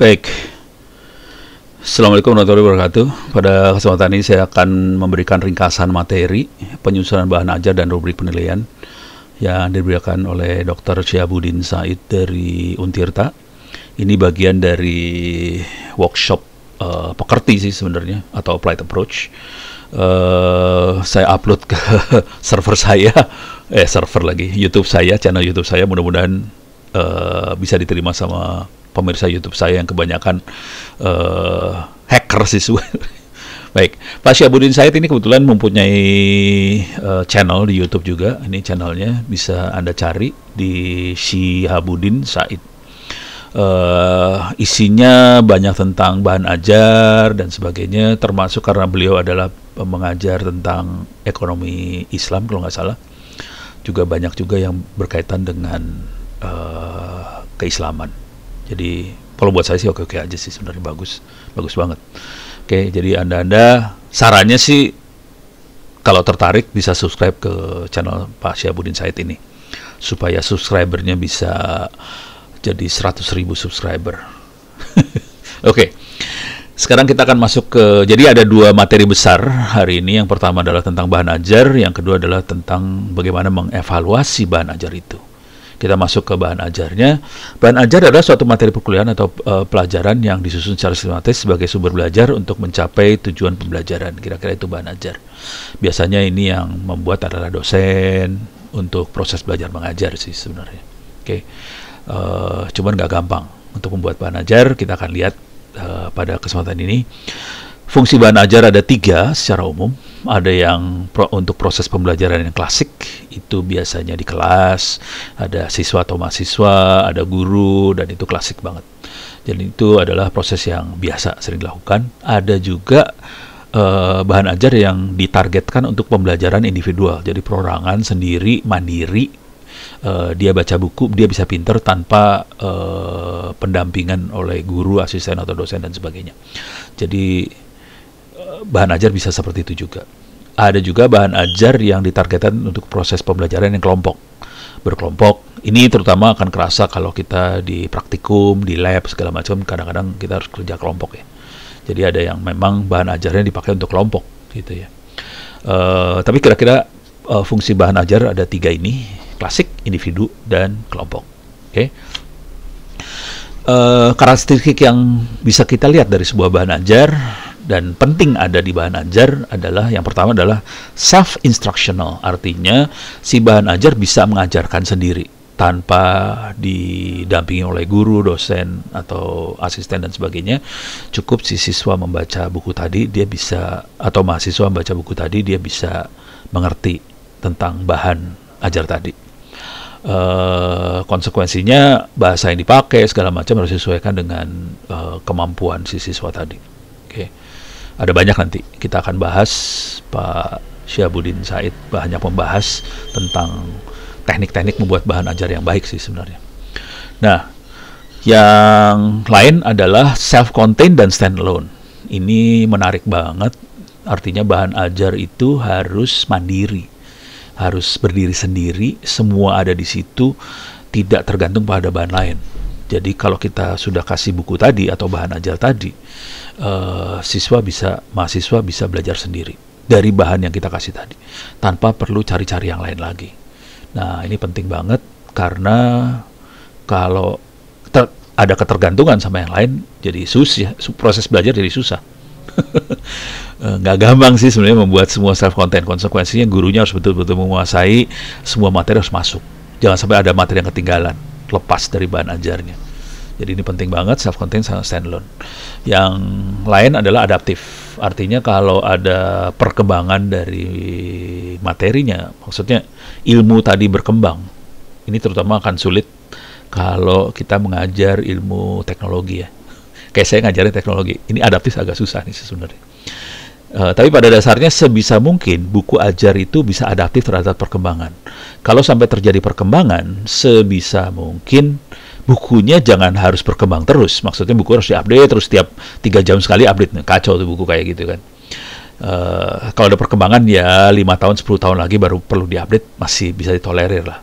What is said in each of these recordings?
Baik, Assalamualaikum warahmatullahi wabarakatuh. Pada kesempatan ini saya akan memberikan ringkasan materi penyusunan bahan ajar dan rubrik penilaian yang diberikan oleh Dr. Syihabuddin Said dari Untirta. Ini bagian dari workshop pekerti sih sebenarnya, atau applied approach. Saya upload ke server saya, YouTube saya, channel YouTube saya. Mudah-mudahan bisa diterima sama pemirsa YouTube saya yang kebanyakan hacker sih. Baik, Pak Syihabuddin Said ini kebetulan mempunyai channel di YouTube juga. Ini channelnya bisa Anda cari di Syihabuddin Said. Isinya banyak tentang bahan ajar dan sebagainya, termasuk karena beliau adalah mengajar tentang ekonomi Islam kalau nggak salah. Juga banyak juga yang berkaitan dengan keislaman. Jadi kalau buat saya sih oke-oke aja sih, sebenarnya bagus banget. Oke, jadi anda sarannya sih kalau tertarik bisa subscribe ke channel Pak Syihabuddin Said ini supaya subscribernya bisa jadi 100.000 subscriber. Oke, sekarang kita akan masuk ke, jadi ada dua materi besar hari ini. Yang pertama adalah tentang bahan ajar, yang kedua adalah tentang bagaimana mengevaluasi bahan ajar itu. Kita masuk ke bahan ajarnya. Bahan ajar adalah suatu materi perkuliahan atau pelajaran yang disusun secara sistematis sebagai sumber belajar untuk mencapai tujuan pembelajaran. Kira-kira itu bahan ajar. Biasanya ini yang membuat adalah dosen untuk proses belajar mengajar sih sebenarnya. Oke, cuman nggak gampang untuk membuat bahan ajar. Kita akan lihat pada kesempatan ini. Fungsi bahan ajar ada 3 secara umum. Ada yang untuk proses pembelajaran yang klasik, itu biasanya di kelas, ada siswa atau mahasiswa, ada guru, dan itu klasik banget. Jadi itu adalah proses yang biasa sering dilakukan. Ada juga bahan ajar yang ditargetkan untuk pembelajaran individual, jadi perorangan sendiri, mandiri. Dia baca buku, dia bisa pinter tanpa pendampingan oleh guru, asisten, atau dosen, dan sebagainya. Jadi bahan ajar bisa seperti itu juga. Ada juga bahan ajar yang ditargetkan untuk proses pembelajaran yang berkelompok. Ini terutama akan kerasa kalau kita di praktikum, di lab, segala macam. Kadang-kadang kita harus kerja kelompok ya. Jadi ada yang memang bahan ajarnya dipakai untuk kelompok gitu ya. Tapi kira-kira fungsi bahan ajar ada 3 ini: klasik, individu, dan kelompok. Oke. Karakteristik yang bisa kita lihat dari sebuah bahan ajar dan penting ada di bahan ajar adalah, yang pertama adalah self-instructional. Artinya si bahan ajar bisa mengajarkan sendiri tanpa didampingi oleh guru, dosen, atau asisten dan sebagainya. Cukup si siswa membaca buku tadi, dia bisa, atau mahasiswa membaca buku tadi, dia bisa mengerti tentang bahan ajar tadi. Konsekuensinya bahasa yang dipakai segala macam harus disesuaikan dengan kemampuan si siswa tadi. Oke. Ada banyak nanti kita akan bahas. Pak Syihabuddin Said banyak membahas tentang teknik-teknik membuat bahan ajar yang baik sih sebenarnya. Nah, yang lain adalah self-contained dan standalone. Ini menarik banget. Artinya bahan ajar itu harus mandiri, harus berdiri sendiri, semua ada di situ, tidak tergantung pada bahan lain. Jadi kalau kita sudah kasih buku tadi atau bahan ajar tadi, mahasiswa bisa belajar sendiri dari bahan yang kita kasih tadi, tanpa perlu cari-cari yang lain lagi. Nah, ini penting banget karena kalau ada ketergantungan sama yang lain, jadi susah, proses belajar jadi susah. Nggak gampang sih sebenarnya membuat semua self-content. Konsekuensinya gurunya harus betul-betul menguasai semua materi, harus masuk. Jangan sampai ada materi yang ketinggalan, lepas dari bahan ajarnya. Jadi ini penting banget, self-contained sama standalone. Yang lain adalah adaptif. Artinya kalau ada perkembangan dari materinya, maksudnya ilmu tadi berkembang. Ini terutama akan sulit kalau kita mengajar ilmu teknologi ya. Kayak saya ngajarin teknologi, ini adaptif agak susah nih sebenarnya. Tapi pada dasarnya sebisa mungkin buku ajar itu bisa adaptif terhadap perkembangan. Kalau sampai terjadi perkembangan, sebisa mungkin bukunya jangan harus berkembang terus. Maksudnya buku harus diupdate terus, tiap 3 jam sekali update. Kacau tuh buku kayak gitu kan. Kalau ada perkembangan ya 5 tahun, 10 tahun lagi baru perlu diupdate, masih bisa ditolerir lah.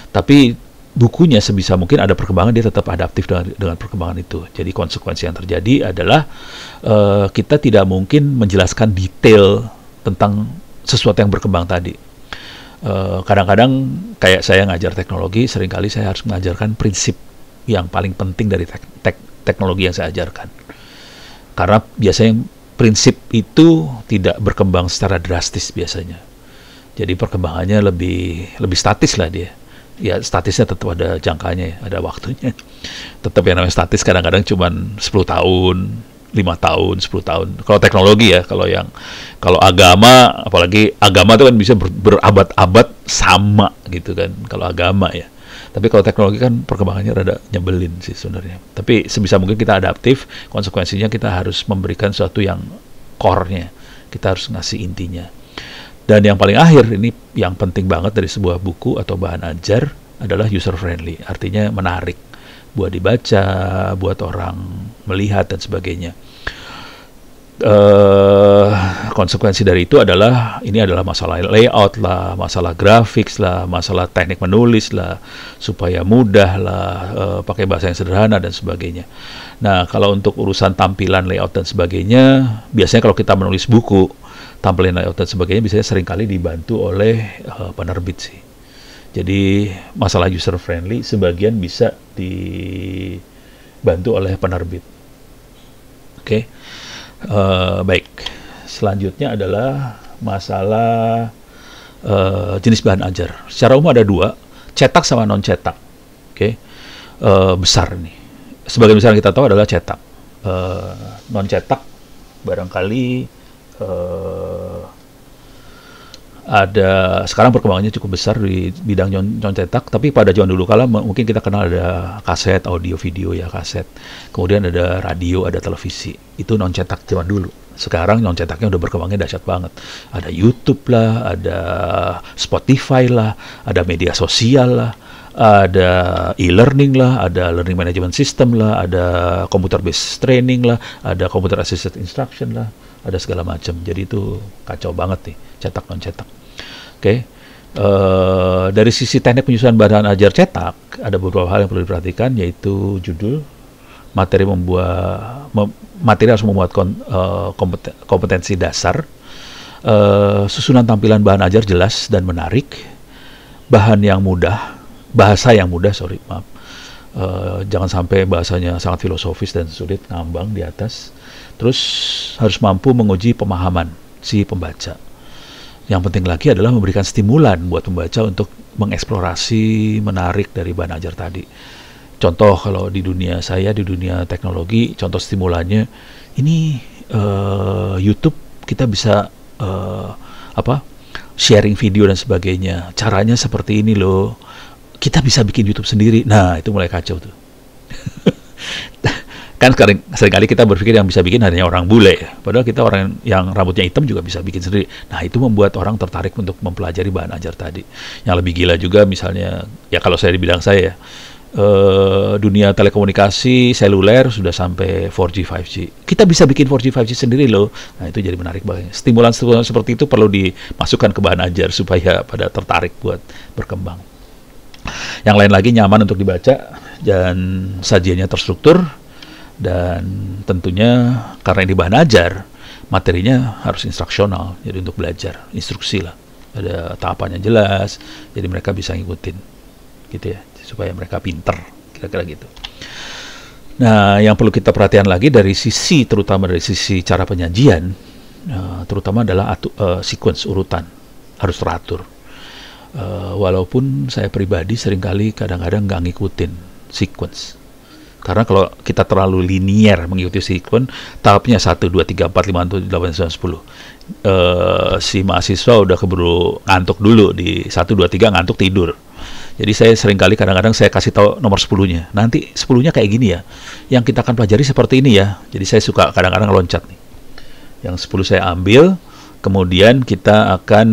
Tapi bukunya sebisa mungkin ada perkembangan, dia tetap adaptif dengan perkembangan itu. Jadi konsekuensi yang terjadi adalah kita tidak mungkin menjelaskan detail tentang sesuatu yang berkembang tadi. Kadang-kadang kayak saya ngajar teknologi, seringkali saya harus mengajarkan prinsip yang paling penting dari teknologi yang saya ajarkan. Karena biasanya prinsip itu tidak berkembang secara drastis biasanya. Jadi perkembangannya lebih statis lah dia. Ya statisnya tetap ada jangkanya ya, ada waktunya. Tetap yang namanya statis kadang-kadang cuma 10 tahun, 5 tahun, 10 tahun. Kalau teknologi ya, kalau agama, apalagi agama itu kan bisa berabad-abad sama gitu kan, kalau agama ya. Tapi kalau teknologi kan perkembangannya rada nyebelin sih sebenarnya. Tapi sebisa mungkin kita adaptif, konsekuensinya kita harus memberikan sesuatu yang core-nya. Kita harus ngasih intinya. Dan yang paling akhir, ini yang penting banget dari sebuah buku atau bahan ajar adalah user friendly, artinya menarik buat dibaca, buat orang melihat dan sebagainya. Konsekuensi dari itu adalah masalah layout lah, masalah grafik lah, masalah teknik menulis lah, supaya mudah lah, pakai bahasa yang sederhana dan sebagainya. Nah, kalau untuk urusan tampilan, layout dan sebagainya, biasanya kalau kita menulis buku, tampilan layout dan sebagainya biasanya seringkali dibantu oleh penerbit sih. Jadi masalah user friendly sebagian bisa dibantu oleh penerbit. Oke. Baik. Selanjutnya adalah masalah jenis bahan ajar. Secara umum ada dua, cetak sama non cetak. Oke. Besar nih. Sebagian besar yang kita tahu adalah cetak. Non cetak barangkali ada sekarang perkembangannya cukup besar di bidang non cetak, tapi pada zaman dulu kala mungkin kita kenal ada kaset, audio video ya, kaset. Kemudian ada radio, ada televisi. Itu non cetak zaman dulu. Sekarang non cetaknya udah berkembangnya dahsyat banget. Ada YouTube lah, ada Spotify lah, ada media sosial lah, ada e-learning lah, ada learning management system lah, ada computer based training lah, ada computer assisted instruction lah, ada segala macam. Jadi itu kacau banget nih, cetak non cetak. Oke. Dari sisi teknik penyusunan bahan ajar cetak, ada beberapa hal yang perlu diperhatikan, yaitu judul, materi harus memuat kompetensi dasar, susunan tampilan bahan ajar jelas dan menarik, bahasa yang mudah, maaf. Jangan sampai bahasanya sangat filosofis dan sulit, ngambang di atas. Terus harus mampu menguji pemahaman si pembaca. Yang penting lagi adalah memberikan stimulan buat pembaca untuk mengeksplorasi menarik dari bahan ajar tadi. Contoh kalau di dunia saya, di dunia teknologi, contoh stimulannya ini YouTube kita bisa sharing video dan sebagainya. Caranya seperti ini loh. Kita bisa bikin YouTube sendiri. Nah, itu mulai kacau tuh. Kan seringkali kita berpikir yang bisa bikin hanya orang bule. Padahal kita orang yang rambutnya hitam juga bisa bikin sendiri. Nah, itu membuat orang tertarik untuk mempelajari bahan ajar tadi. Yang lebih gila juga misalnya, ya kalau saya di bidang saya ya, dunia telekomunikasi seluler sudah sampai 4G, 5G. Kita bisa bikin 4G, 5G sendiri loh. Nah, itu jadi menarik banget. Stimulan-stimulan seperti itu perlu dimasukkan ke bahan ajar supaya pada tertarik buat berkembang. Yang lain lagi nyaman untuk dibaca dan sajiannya terstruktur, dan tentunya karena ini bahan ajar, materinya harus instruksional, jadi untuk belajar, instruksi lah, ada tahapannya jelas, jadi mereka bisa ngikutin gitu ya, supaya mereka pinter, kira-kira gitu. Nah, yang perlu kita perhatikan lagi terutama dari sisi cara penyajian, terutama adalah sequence, urutan harus teratur. Walaupun saya pribadi seringkali kadang-kadang nggak ngikutin sequence. Karena kalau kita terlalu linier mengikuti sequence, tahapnya 1, 2, 3, 4, 5, 6, 7, 8, 9, 10. Si mahasiswa udah keburu ngantuk dulu di 1, 2, 3 ngantuk tidur. Jadi saya seringkali kadang-kadang saya kasih tahu nomor 10-nya. Nanti 10-nya kayak gini ya. Yang kita akan pelajari seperti ini ya. Jadi saya suka kadang-kadang loncat nih. Yang 10 saya ambil, kemudian kita akan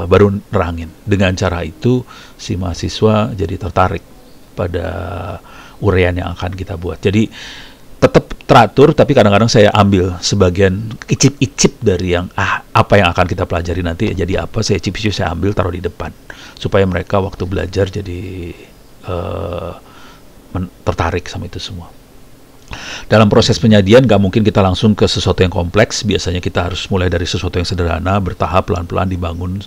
baru nerangin. Dengan cara itu si mahasiswa jadi tertarik pada uraian yang akan kita buat. Jadi tetap teratur, tapi kadang-kadang saya ambil sebagian icip-icip dari yang apa yang akan kita pelajari nanti jadi apa, saya icip-icip saya ambil taruh di depan supaya mereka waktu belajar jadi tertarik sama itu semua. Dalam proses penyajian nggak mungkin kita langsung ke sesuatu yang kompleks. Biasanya kita harus mulai dari sesuatu yang sederhana, bertahap, pelan-pelan dibangun,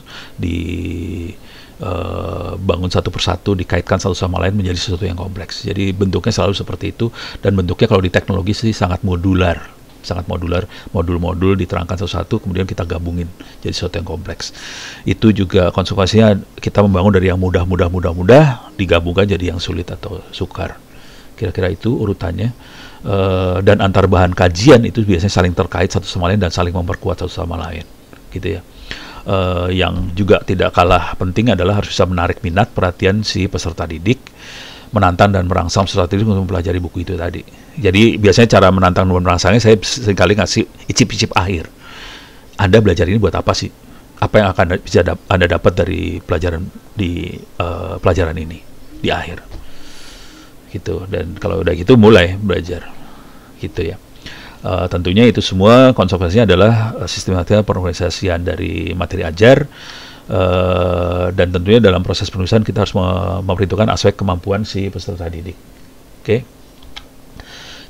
bangun satu persatu, dikaitkan satu sama lain menjadi sesuatu yang kompleks. Jadi bentuknya selalu seperti itu, dan bentuknya kalau di teknologi sih sangat modular, modul-modul diterangkan satu-satu, kemudian kita gabungin jadi sesuatu yang kompleks. Itu juga konsekuensinya kita membangun dari yang mudah, digabungkan jadi yang sulit atau sukar. Kira-kira itu urutannya. Dan antar bahan kajian itu biasanya saling terkait satu sama lain dan saling memperkuat satu sama lain, gitu ya. Yang juga tidak kalah penting adalah harus bisa menarik minat perhatian si peserta didik, menantang dan merangsang peserta didik untuk mempelajari buku itu tadi. Jadi biasanya cara menantang dan merangsangnya saya seringkali ngasih icip-icip akhir. Anda belajar ini buat apa sih? Apa yang akan bisa Anda dapat dari pelajaran pelajaran ini di akhir? Gitu. Dan kalau udah gitu mulai belajar, gitu ya. Tentunya itu semua konsekuensinya adalah sistematika pengorganisasian dari materi ajar, dan tentunya dalam proses penulisan kita harus memperhitungkan aspek kemampuan si peserta didik. Oke.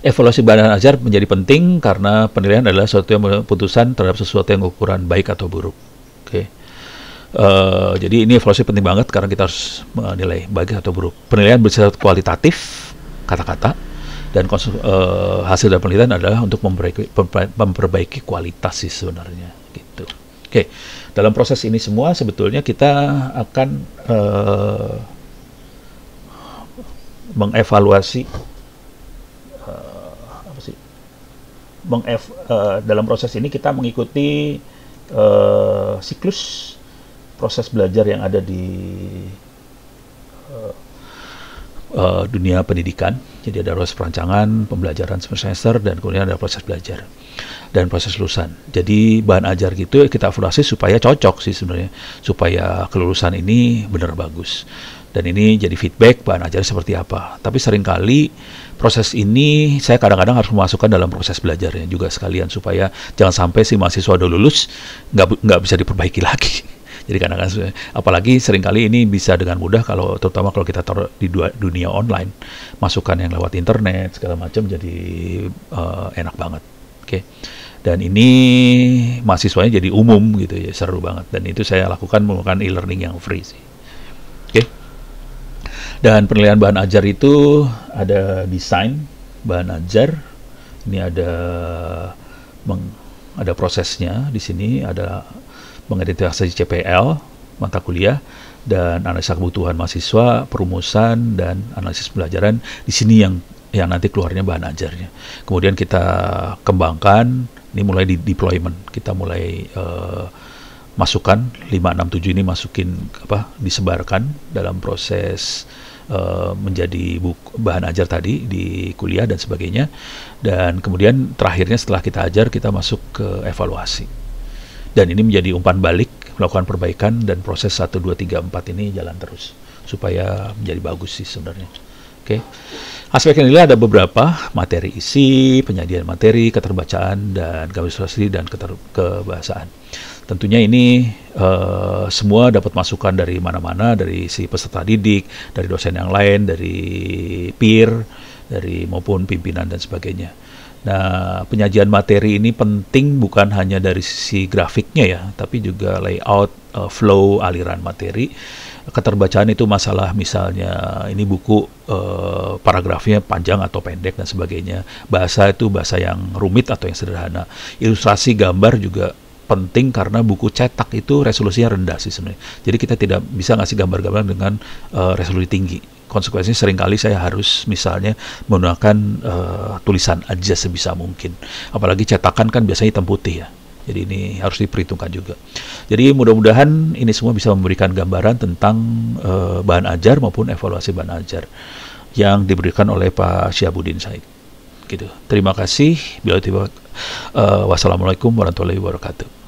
Evaluasi bahan ajar menjadi penting karena penilaian adalah suatu yang putusan terhadap sesuatu yang ukuran baik atau buruk. Oke. Jadi ini evaluasi penting banget karena kita harus menilai baik atau buruk. Penilaian bersifat kualitatif, kata-kata, dan hasil dari penelitian adalah untuk memperbaiki kualitas sih sebenarnya, gitu. Oke, dalam proses ini semua sebetulnya kita akan mengevaluasi dalam proses ini kita mengikuti siklus proses belajar yang ada di dunia pendidikan. Jadi ada proses perancangan, pembelajaran semester, dan kemudian ada proses belajar dan proses lulusan. Jadi bahan ajar gitu kita evaluasi supaya cocok sih sebenarnya, supaya kelulusan ini benar bagus. Dan ini jadi feedback bahan ajar seperti apa. Tapi seringkali proses ini saya kadang-kadang harus memasukkan dalam proses belajarnya juga sekalian, supaya jangan sampai si mahasiswa udah lulus nggak bisa diperbaiki lagi. Jadi kadang-kadang, apalagi seringkali ini bisa dengan mudah terutama kalau kita taruh di dunia online, masukan yang lewat internet segala macam jadi enak banget. Oke. Dan ini mahasiswanya jadi umum gitu ya, seru banget. Dan itu saya lakukan menggunakan e-learning yang free sih. Oke. Dan penilaian bahan ajar itu ada desain bahan ajar. Ini ada prosesnya di sini, ada mengidentifikasi CPL, mata kuliah, dan analisa kebutuhan mahasiswa, perumusan, dan analisis pembelajaran. Di sini yang nanti keluarnya bahan ajarnya. Kemudian kita kembangkan, ini mulai di deployment, kita mulai masukkan 5, 6, 7 ini disebarkan dalam proses menjadi bahan ajar tadi di kuliah dan sebagainya. Dan kemudian terakhirnya setelah kita ajar, kita masuk ke evaluasi. Dan ini menjadi umpan balik, melakukan perbaikan, dan proses 1, 2, 3, 4 ini jalan terus supaya menjadi bagus sih sebenarnya. Oke. Aspek yang nilai ada beberapa: materi isi, penyajian materi, keterbacaan, dan ilustrasi, dan kebahasaan. Tentunya ini semua dapat masukan dari mana-mana, dari si peserta didik, dari dosen yang lain, dari peer, maupun pimpinan dan sebagainya. Nah, penyajian materi ini penting bukan hanya dari sisi grafiknya ya, tapi juga layout, flow, aliran materi. Keterbacaan itu masalah misalnya ini buku paragrafnya panjang atau pendek dan sebagainya. Bahasa itu bahasa yang rumit atau yang sederhana. Ilustrasi gambar juga penting karena buku cetak itu resolusinya rendah sih sebenarnya. Jadi kita tidak bisa ngasih gambar-gambar dengan resolusi tinggi. Konsekuensinya seringkali saya harus misalnya menggunakan tulisan aja sebisa mungkin. Apalagi cetakan kan biasanya hitam putih ya. Jadi ini harus diperhitungkan juga. Jadi mudah-mudahan ini semua bisa memberikan gambaran tentang bahan ajar maupun evaluasi bahan ajar yang diberikan oleh Pak Syihabuddin Said. Gitu. Terima kasih. Wassalamualaikum warahmatullahi wabarakatuh.